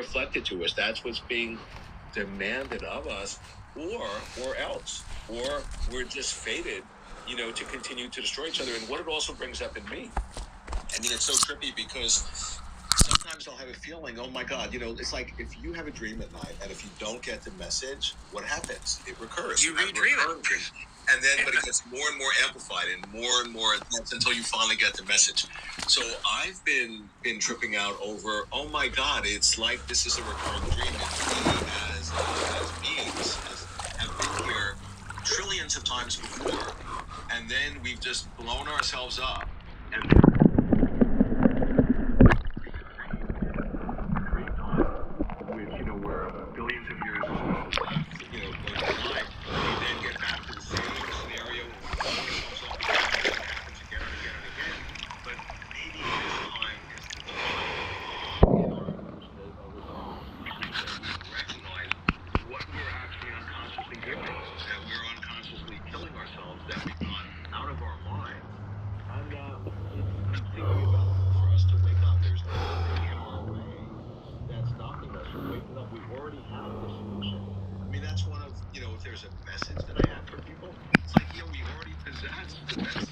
reflected to us. That's what's being demanded of us, or else, or we're just fated, to continue to destroy each other. And what it also brings up in me, I mean, it's so trippy because sometimes I'll have a feeling, oh my God, it's like if you have a dream at night and if you don't get the message, what happens? It recurs. You redream it. And then, but it gets more and more amplified and more intense until you finally get the message. So I've been tripping out over, oh my God, it's like this is a recurring dream. And we as beings have been here trillions of times before. And then we've just blown ourselves up. And where billions of years or so left, going by, we then get back to the same scenario and we blow ourselves up again, and it happens again and again and again. But maybe this time is the time in our consciousness to recognize what we're actually unconsciously doing, that we're unconsciously killing ourselves, that we've gone out of our mind. And I'm thinking about for us to wake up. There's nothing in our way that's stopping us from waking up. We already have the solution. I mean, that's one of, if there's a message that I have for people, it's like, we already possess the medicine.